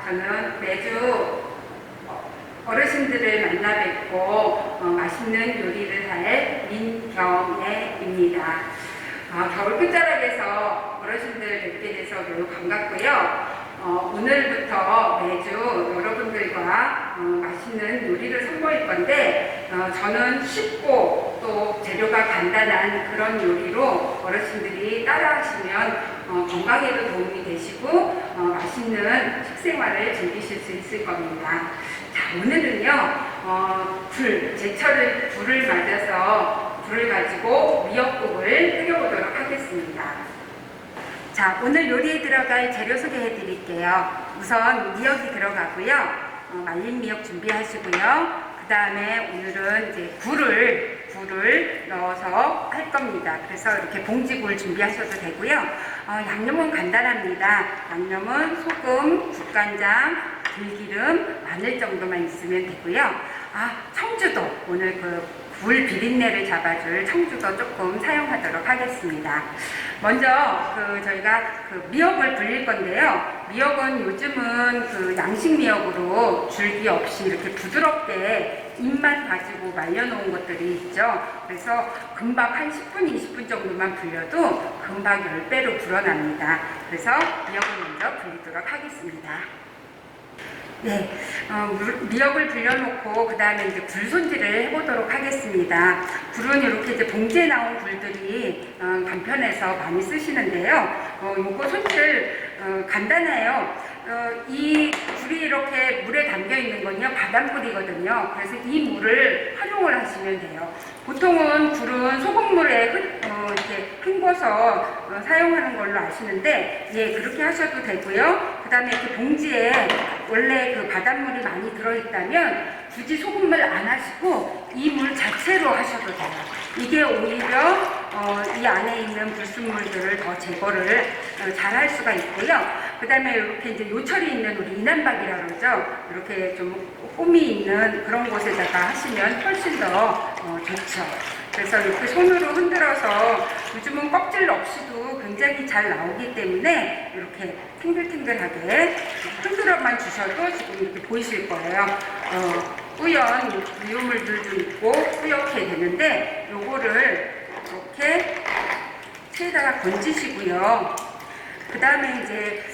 저는 매주 어르신들을 만나 뵙고 맛있는 요리를 할 민경애입니다. 겨울 끝자락에서 어르신들 뵙게 돼서 매우 반갑고요. 오늘부터 매주 여러분들과 맛있는 요리를 선보일 건데 저는 쉽고 또 재료가 간단한 그런 요리로 어르신들이 따라하시면 건강에도 도움이 되시고 맛있는 식생활을 즐기실 수 있을 겁니다. 자, 오늘은요 제철을 불을 맞아서 불을 가지고 미역국을 끓여보도록 하겠습니다. 자, 오늘 요리에 들어갈 재료 소개해 드릴게요. 우선 미역이 들어가고요. 말린 미역 준비하시고요. 그 다음에 오늘은 이제 굴을 넣어서 할 겁니다. 그래서 이렇게 봉지굴 준비하셔도 되고요. 양념은 간단합니다. 양념은 소금, 국간장, 들기름, 마늘 정도만 있으면 되고요. 청주도 오늘 굴 비린내를 잡아줄 청주도 조금 사용하도록 하겠습니다. 먼저 저희가 미역을 불릴 건데요. 미역은 요즘은 양식 미역으로 줄기 없이 이렇게 부드럽게 잎만 가지고 말려놓은 것들이 있죠. 그래서 금방 한 10분, 20분 정도만 불려도 금방 10배로 불어납니다. 그래서 미역을 먼저 불리도록 하겠습니다. 네, 미역을 불려놓고 그 다음에 이제 굴 손질을 해보도록 하겠습니다. 굴은 이렇게 이제 봉지에 나온 굴들이 간편해서 많이 쓰시는데요. 요거 손질 간단해요. 이 굴이 이렇게 물에 담겨 있는 건요 바닷물이거든요. 그래서 이 물을 활용을 하시면 돼요. 보통은 굴은 소금물에 이렇게 헹궈서 사용하는 걸로 아시는데, 예, 그렇게 하셔도 되고요. 그 다음에 이렇게 봉지에 원래 바닷물이 많이 들어있다면 굳이 소금물 안 하시고 이 물 자체로 하셔도 돼요. 이게 오히려 이 안에 있는 불순물들을 더 제거를 잘 할 수가 있고요. 그 다음에 이렇게 이제 요철이 있는 우리 이난박이라고 그러죠. 이렇게 좀 홈이 있는 그런 곳에다가 하시면 훨씬 더 좋죠. 그래서 이렇게 손으로 흔들어서 요즘은 껍질 없이도 굉장히 잘 나오기 때문에 이렇게 탱글탱글하게 흔들어만 주셔도 지금 이렇게 보이실 거예요. 뿌연 미유물들도 있고 뿌옇게 되는데 요거를 이렇게 체에다가 건지시고요. 그 다음에 이제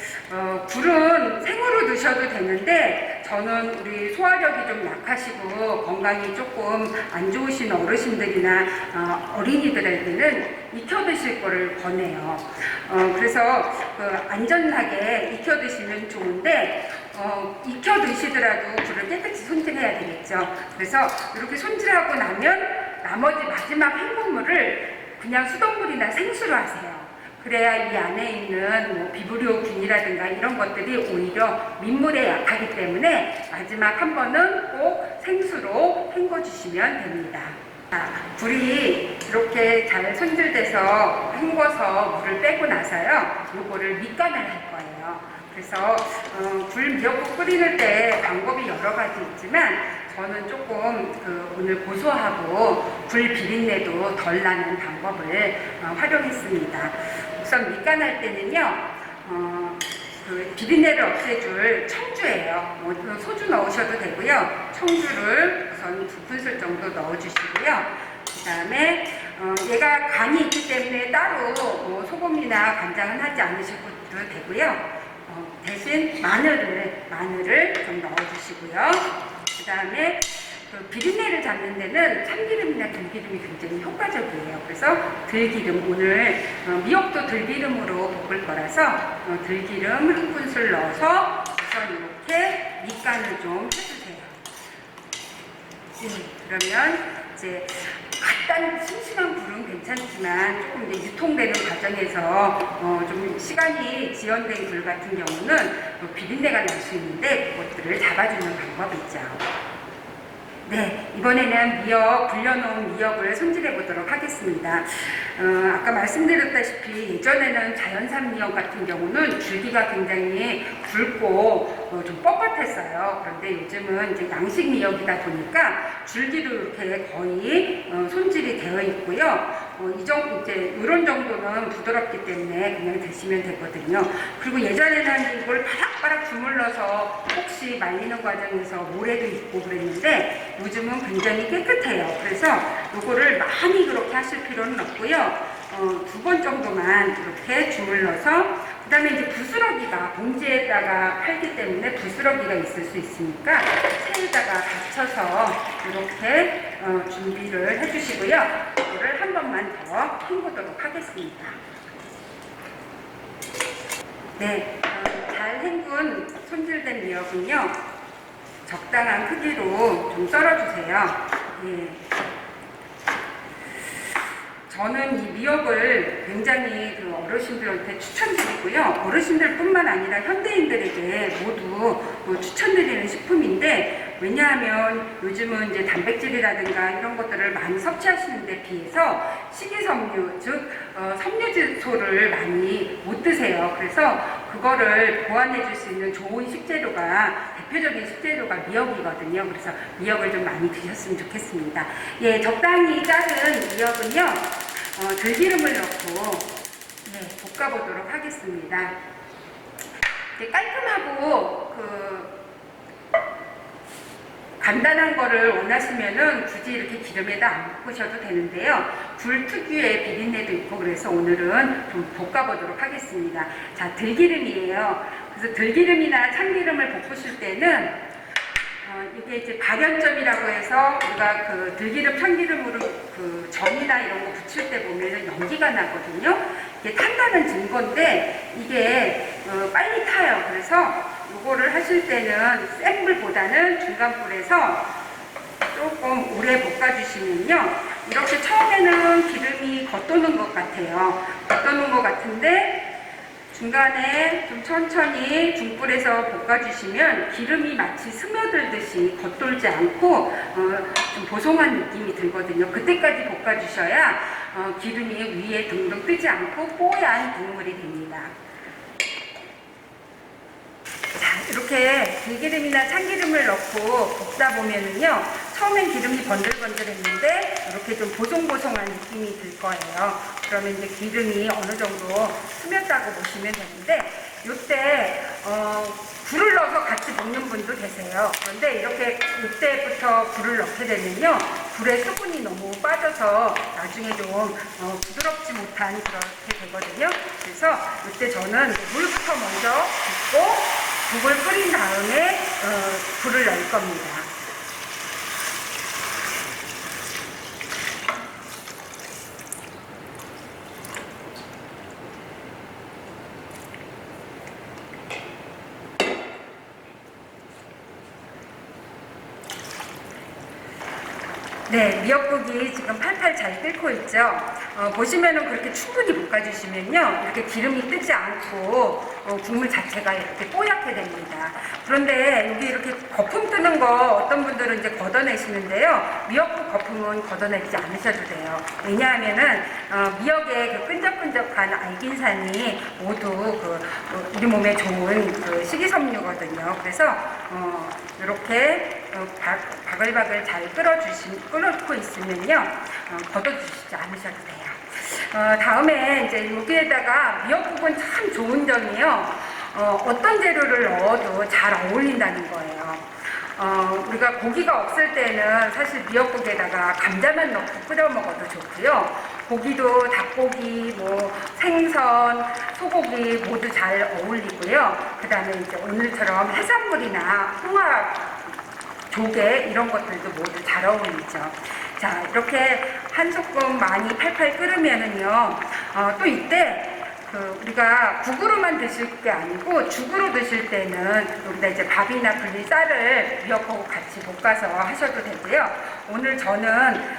굴은 생으로 드셔도 되는데 저는 우리 소화력이 좀 약하시고 건강이 조금 안 좋으신 어르신들이나 어린이들에게는 익혀 드실 거를 권해요. 그래서 안전하게 익혀 드시면 좋은데 익혀 드시더라도 굴을 깨끗이 손질해야 되겠죠. 그래서 이렇게 손질하고 나면 나머지 마지막 헹굼물을 그냥 수돗물이나 생수로 하세요. 그래야 이 안에 있는 비브리오균이라든가 이런 것들이 오히려 민물에 약하기 때문에 마지막 한 번은 꼭 생수로 헹궈 주시면 됩니다. 굴이 이렇게 잘 손질돼서 헹궈서 물을 빼고 나서요, 요거를 밑간을 할 거예요. 그래서 굴 미역국 끓이는 때 방법이 여러 가지 있지만 저는 조금 오늘 고소하고 굴 비린내도 덜 나는 방법을 활용했습니다. 우선 밑간할 때는요, 비린내를 없애줄 청주예요. 소주 넣으셔도 되고요. 청주를 우선 2큰술 정도 넣어주시고요. 그 다음에 얘가 간이 있기 때문에 따로 소금이나 간장은 하지 않으셔도 되고요. 대신 마늘을 좀 넣어주시고요. 그 다음에 비린내를 잡는 데는 참기름이나 들기름이 굉장히 효과적이에요. 그래서 들기름, 오늘 미역도 들기름으로 볶을 거라서 들기름 1큰술 넣어서 우선 이렇게 밑간을 좀 해주세요. 그러면 이제 간단 싱싱한 굴은 괜찮지만 조금 이제 유통되는 과정에서 좀 시간이 지연된 굴 같은 경우는 비린내가 날 수 있는데 그것들을 잡아주는 방법이 있죠. 네, 이번에는 불려놓은 미역을 손질해 보도록 하겠습니다. 아까 말씀드렸다시피 예전에는 자연산 미역 같은 경우는 줄기가 굉장히 굵고 좀 뻣뻣했어요. 그런데 요즘은 이제 양식 미역이다 보니까 줄기도 이렇게 거의 손질이 되어 있고요. 이런 정도는 부드럽기 때문에 그냥 드시면 되거든요. 그리고 예전에는 이걸 바락바락 주물러서 혹시 말리는 과정에서 모래도 있고 그랬는데 요즘은 굉장히 깨끗해요. 그래서 이거를 많이 그렇게 하실 필요는 없고요. 2번 정도만 이렇게 주물러서, 그 다음에 이제 부스러기가 봉지에다가 팔기 때문에 부스러기가 있을 수 있으니까 체에다가 받쳐서 이렇게 준비를 해주시고요. 이거를 한 번만 더 헹구도록 하겠습니다. 네, 잘 헹군 손질된 미역은요, 적당한 크기로 좀 썰어주세요. 예. 저는 이 미역을 굉장히 어르신들한테 추천드리고요. 어르신들뿐만 아니라 현대인들에게 모두 추천드리는 식품인데, 왜냐하면 요즘은 이제 단백질이라든가 이런 것들을 많이 섭취하시는 데 비해서 식이섬유, 즉 섬유질소를 많이 못 드세요. 그래서 그거를 보완해 줄 수 있는 좋은 식재료가, 대표적인 식재료가 미역이거든요. 그래서 미역을 좀 많이 드셨으면 좋겠습니다. 예, 적당히 자른 미역은요, 들기름을 넣고 볶아보도록 하겠습니다. 깔끔하고 간단한 거를 원하시면은 굳이 이렇게 기름에다 안 볶으셔도 되는데요. 굴 특유의 비린내도 있고 그래서 오늘은 좀 볶아보도록 하겠습니다. 자, 들기름이에요. 그래서 들기름이나 참기름을 볶으실 때는 이게 이제 발연점이라고 해서 우리가 들기름, 참기름으로 전이나 이런 거 붙일 때 보면 연기가 나거든요. 이게 탄다는 증거인데 이게 빨리 타요. 그래서 이거를 하실 때는 센 불보다는 중간 불에서 조금 오래 볶아주시면요, 이렇게 처음에는 기름이 겉도는 것 같아요. 겉도는 것 같은데 중간에 좀 천천히 중불에서 볶아주시면 기름이 마치 스며들듯이 겉돌지 않고 좀 보송한 느낌이 들거든요. 그때까지 볶아주셔야 기름이 위에 둥둥 뜨지 않고 뽀얀 국물이 됩니다. 자, 이렇게 들기름이나 참기름을 넣고 볶다 보면은요, 처음엔 기름이 번들번들했는데 이렇게 좀 보송보송한 느낌이 들 거예요. 그러면 이제 기름이 어느 정도 스몄다고 보시면 되는데, 이때 불을 넣어서 같이 볶는 분도 계세요. 그런데 이렇게 이때부터 불을 넣게 되면요, 불에 수분이 너무 빠져서 나중에 좀 부드럽지 못한 그렇게 되거든요. 그래서 이때 저는 물부터 먼저 붓고 국을 끓인 다음에 불을 넣을 겁니다. 네, 미역국이 지금 팔팔 잘 끓고 있죠. 보시면은 그렇게 충분히 볶아주시면요, 이렇게 기름이 뜨지 않고 국물 자체가 이렇게 뽀얗게 됩니다. 그런데 여기 이렇게 거품 뜨는 거 어떤 분들은 이제 걷어내시는데요, 미역국 거품은 걷어내지 않으셔도 돼요. 왜냐하면은 미역의 끈적끈적한 알긴산이 모두 우리 몸에 좋은 식이섬유거든요. 그래서 이렇게 바글바글 잘 끓고 있으면요, 걷어주시지 않으셔도 돼요. 다음에 이제 여기에다가 미역국은 참 좋은 점이요, 어떤 재료를 넣어도 잘 어울린다는 거예요. 우리가 고기가 없을 때는 사실 미역국에다가 감자만 넣고 끓여 먹어도 좋고요. 고기도 닭고기, 생선, 소고기 모두 잘 어울리고요. 그 다음에 이제 오늘처럼 해산물이나 홍합, 조개 이런 것들도 모두 잘 어울리죠. 자, 이렇게 한 소끔 많이 팔팔 끓으면은요, 또 이때 우리가 국으로만 드실 게 아니고 죽으로 드실 때는 여기다 이제 밥이나 불린 쌀을 미역하고 같이 볶아서 하셔도 되고요. 오늘 저는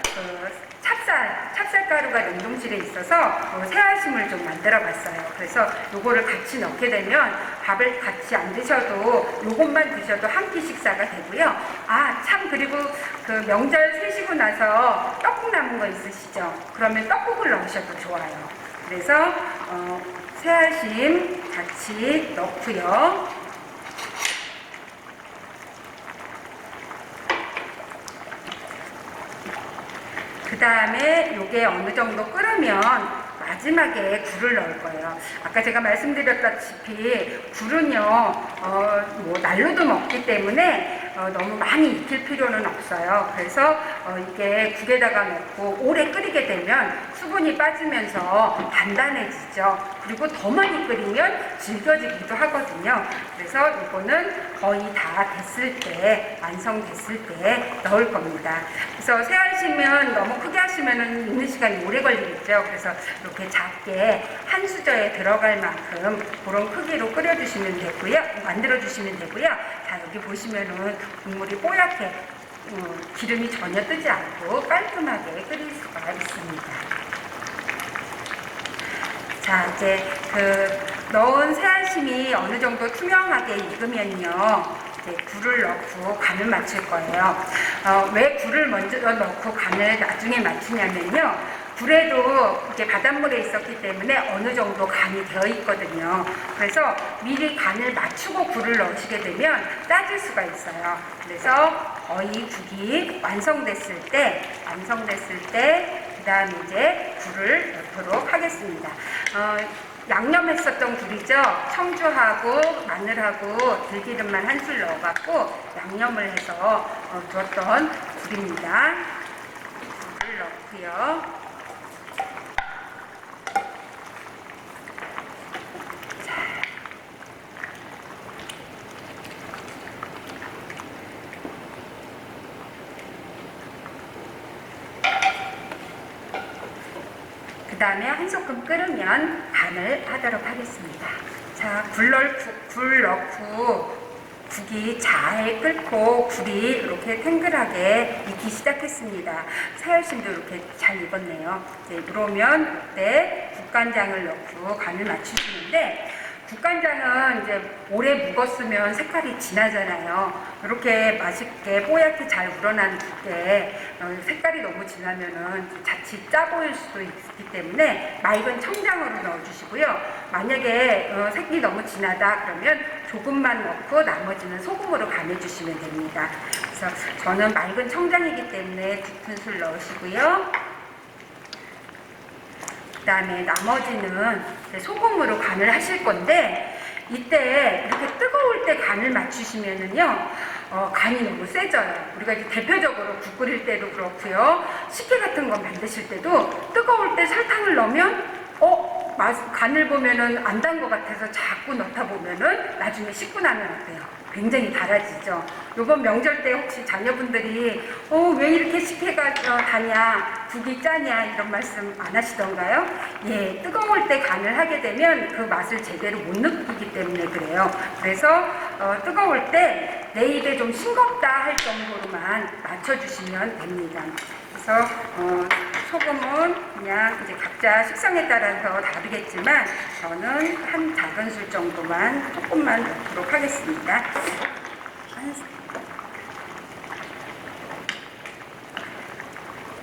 찹쌀가루가 냉동실에 있어서 새알심을 좀 만들어 봤어요. 그래서 요거를 같이 넣게 되면 밥을 같이 안 드셔도 요것만 드셔도 한 끼 식사가 되고요. 그리고 명절 세시고 나서 떡국 남은 거 있으시죠? 그러면 떡국을 넣으셔도 좋아요. 그래서 새알심 같이 넣고요. 그 다음에 요게 어느 정도 끓으면 마지막에 굴을 넣을 거예요. 아까 제가 말씀드렸다시피 굴은요, 뭐 난로도 먹기 때문에 너무 많이 익힐 필요는 없어요. 그래서 이게 국에다가 넣고 오래 끓이게 되면 수분이 빠지면서 단단해지죠. 그리고 더 많이 끓이면 질겨지기도 하거든요. 그래서 이거는 거의 다 됐을 때, 완성됐을 때 넣을 겁니다. 그래서 새알심은 너무 크게 하시면 익는 시간이 오래 걸리겠죠. 그래서 이렇게 작게 한 수저에 들어갈 만큼 그런 크기로 끓여주시면 되고요. 만들어주시면 되고요. 자, 여기 보시면은 국물이 뽀얗게 기름이 전혀 뜨지 않고 깔끔하게 끓일 수가 있습니다. 자, 이제 넣은 새알심이 어느 정도 투명하게 익으면요, 이제 굴을 넣고 간을 맞출 거예요. 왜 굴을 먼저 넣고 간을 나중에 맞추냐면요, 굴에도 이렇게 바닷물에 있었기 때문에 어느 정도 간이 되어 있거든요. 그래서 미리 간을 맞추고 굴을 넣으시게 되면 짜질 수가 있어요. 그래서 거의 국이 완성됐을 때, 그 다음에 이제 굴을 넣도록 하겠습니다. 양념했었던 굴이죠. 청주하고 마늘하고 들기름만 한 술 넣어갖고 양념을 해서 두었던 굴입니다. 굴을 넣고요. 그 다음에 한 소끔 끓으면 간을 하도록 하겠습니다. 자, 굴 넣고 국이 잘 끓고 굴이 이렇게 탱글하게 익기 시작했습니다. 새알심도 이렇게 잘 익었네요. 이제 그러면 이때 국간장을 넣고 간을 맞추시는데, 국간장은 이제 오래 묵었으면 색깔이 진하잖아요. 이렇게 맛있게 뽀얗게 잘 우러난 국에 색깔이 너무 진하면은 자칫 짜 보일 수도 있기 때문에 맑은 청장으로 넣어주시고요. 만약에 색이 너무 진하다 그러면 조금만 넣고 나머지는 소금으로 간해주시면 됩니다. 그래서 저는 맑은 청장이기 때문에 2큰술 넣으시고요. 그 다음에 나머지는 소금으로 간을 하실 건데, 이때 이렇게 뜨거울 때 간을 맞추시면은요, 간이 너무 세져요. 우리가 이제 대표적으로 국 끓일 때도 그렇고요, 식혜 같은 거 만드실 때도 뜨거울 때 설탕을 넣으면 간을 보면은 안 단 것 같아서 자꾸 넣다 보면은 나중에 식고 나면 어때요? 굉장히 달아지죠. 요번 명절 때 혹시 자녀분들이 왜 이렇게 식혜가 다냐, 국이 짜냐 이런 말씀 안 하시던가요? 예, 뜨거울 때 간을 하게 되면 그 맛을 제대로 못 느끼기 때문에 그래요. 그래서 뜨거울 때 내 입에 좀 싱겁다 할 정도로만 맞춰주시면 됩니다. 그래서 소금은 그냥 이제 각자 식성에 따라서 다르겠지만 저는 한 작은술 정도만 조금만 넣도록 하겠습니다.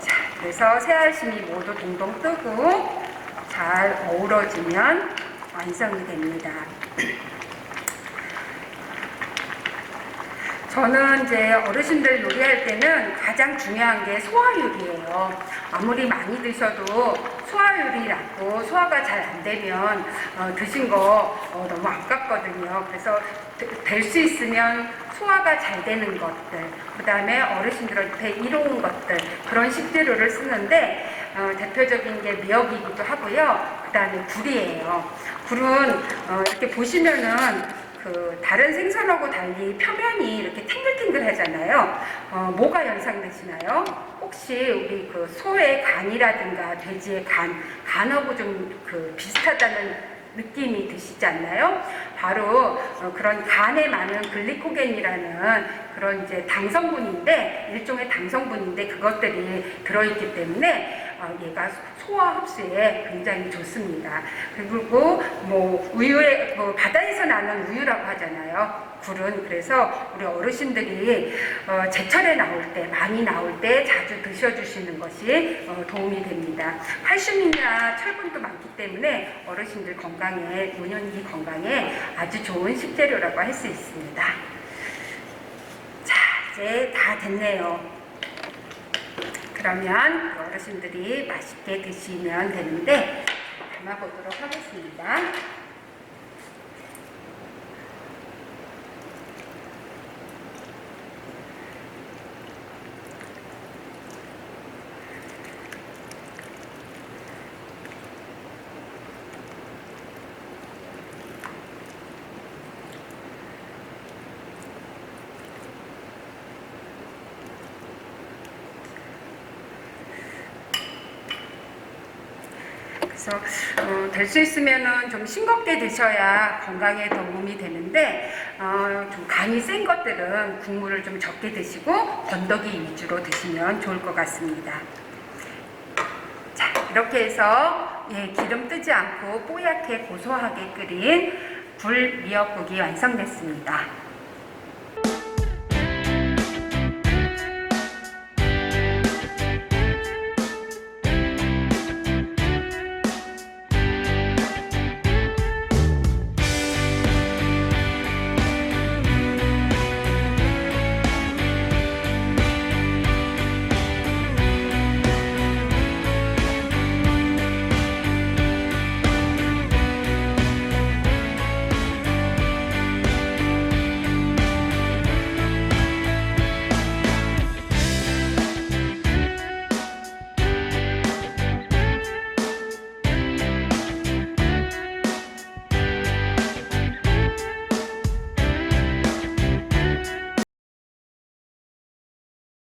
자, 그래서 새알심이 모두 동동 뜨고 잘 어우러지면 완성이 됩니다. 저는 이제 어르신들 요리할 때는 가장 중요한 게 소화율이에요. 아무리 많이 드셔도 소화율이라고 소화가 잘 안 되면 드신 거 너무 아깝거든요. 그래서 될 수 있으면 소화가 잘 되는 것들, 그 다음에 어르신들한테 이로운 것들, 그런 식재료를 쓰는데 대표적인 게 미역이기도 하고요. 그 다음에 굴이에요. 굴은 이렇게 보시면은 다른 생선하고 달리 표면이 이렇게 탱글탱글 하잖아요. 뭐가 연상되시나요? 혹시 우리 소의 간이라든가 돼지의 간하고 좀 비슷하다는 느낌이 드시지 않나요? 바로 그런 간에 많은 글리코겐이라는 그런 이제 당성분인데, 일종의 당성분인데 그것들이 들어있기 때문에 얘가 소화 흡수에 굉장히 좋습니다. 그리고 뭐 우유에 바다에서 나는 우유라고 하잖아요. 굴은. 그래서 우리 어르신들이 제철에 나올 때, 많이 나올 때 자주 드셔주시는 것이 도움이 됩니다. 칼슘이나 철분도 많기 때문에 어르신들 건강에, 노년기 건강에 아주 좋은 식재료라고 할 수 있습니다. 자, 이제 다 됐네요. 그러면 어르신들이 맛있게 드시면 되는데 담아보도록 하겠습니다. 그래서 될 수 있으면은 좀 싱겁게 드셔야 건강에 도움이 되는데 좀 간이 센 것들은 국물을 좀 적게 드시고 건더기 위주로 드시면 좋을 것 같습니다. 자, 이렇게 해서 기름 뜨지 않고 뽀얗게 고소하게 끓인 굴 미역국이 완성됐습니다.